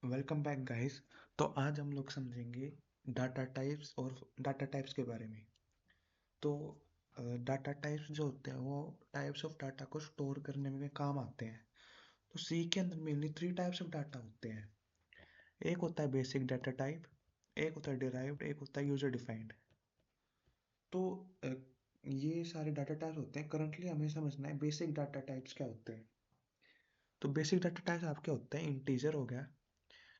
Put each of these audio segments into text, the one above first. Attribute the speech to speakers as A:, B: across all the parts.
A: Welcome back guys. तो आज हम लोग समझेंगे डाटा टाइप्स और डाटा टाइप्स के बारे में। तो डाटा टाइप्स जो होते हैं वो टाइप्स ऑफ डाटा को स्टोर करने में काम आते हैं। तो सी के अंदर मेनली 3 टाइप्स ऑफ डाटा होते हैं। एक होता है बेसिक डाटा टाइप, एक होता है डिराइव्ड, एक होता है यूजर डिफाइंड। तो अ, ये सारे डाटा टाइप्स होते हैं। करंटली हमें समझना है बेसिक डाटा टाइप्स क्या होते हैं। तो बेसिक डाटा टाइप्स आपके होते हैं इंटीजर हो गया,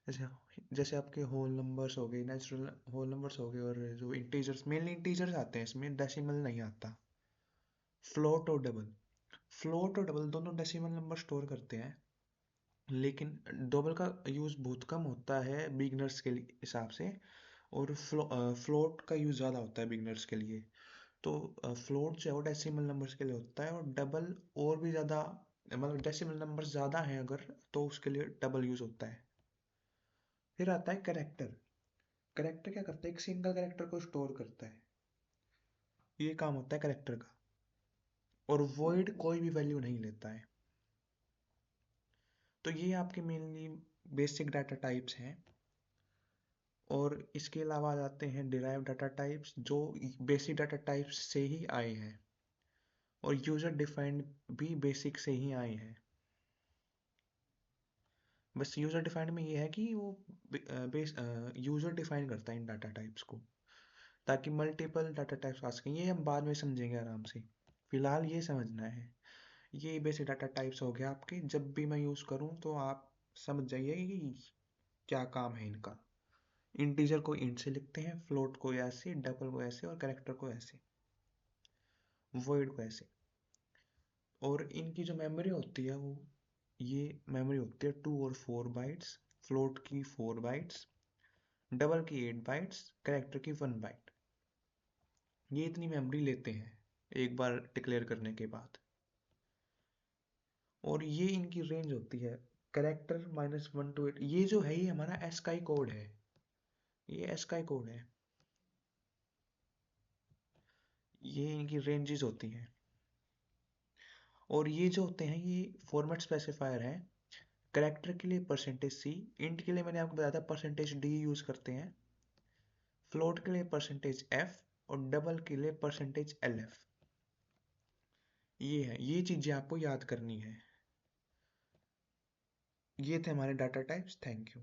A: जैसे जैसे आपके होल नंबर्स हो गए, नेचुरल होल नंबर्स हो गए, और जो इंटीजर्स, मेनली इंटीजर्स आते हैं इसमें, डेसिमल नहीं आता। फ्लोट और डबल, फ्लोट और डबल दोनों डेसिमल नंबर स्टोर करते हैं, लेकिन डबल का यूज़ बहुत कम होता है बिगनर्स के हिसाब से, और फ्लोट का यूज़ ज़्यादा होता है बिगनर्स के लिए। तो फ्लोट जो है वो डेसिमल नंबर्स के लिए होता है, और डबल और भी ज़्यादा, मतलब डेसिमल नंबर ज़्यादा हैं अगर, तो उसके लिए डबल यूज़ होता है। फिर आता है करेक्टर। करेक्टर क्या करता है, एक सिंगल करेक्टर को स्टोर करता है, ये काम होता है करेक्टर का। और वॉइड कोई भी वैल्यू नहीं लेता है। तो ये आपके मेनली बेसिक डाटा टाइप्स हैं। और इसके अलावा आ जाते हैं डिराइव डाटा टाइप्स, जो बेसिक डाटा टाइप्स से ही आए हैं, और यूजर डिफाइंड भी बेसिक से ही आए हैं। बस यूजर डिफाइंड में ये है कि वो बेस यूजर डिफाइन करता है इन डाटा टाइप्स को, ताकि मल्टीपल डाटा टाइप्स आ सकें। ये हम बाद में समझेंगे आराम से, फिलहाल ये समझना है। ये बेसिक डाटा टाइप्स हो गया आपके, जब भी मैं यूज़ करूँ तो आप समझ जाइए कि क्या काम है इनका। इंटीजर को इंट से लिखते हैं, फ्लोट को ऐसे, डबल को ऐसे, और कैरेक्टर को ऐसे, वॉइड को ऐसे। और इनकी जो मेमोरी होती है वो, ये मेमोरी होती है 2 और 4 बाइट्स, फ्लोट की 4 बाइट्स, डबल की 8 बाइट्स, कैरेक्टर की 1 बाइट। ये इतनी मेमोरी लेते हैं एक बार डिक्लेयर करने के बाद। और ये इनकी रेंज होती है कैरेक्टर -1 to 8। ये जो है ये हमारा एस्काई कोड है, ये एस्काई कोड है। ये इनकी रेंजेस होती हैं। और ये जो होते हैं ये फॉर्मेट स्पेसिफायर है। कैरेक्टर के लिए %C, इंट के लिए मैंने आपको बताया था %D यूज करते हैं, फ्लोट के लिए %F, और डबल के लिए %LF। ये है, ये चीजें आपको याद करनी है। ये थे हमारे डाटा टाइप्स। Thank you.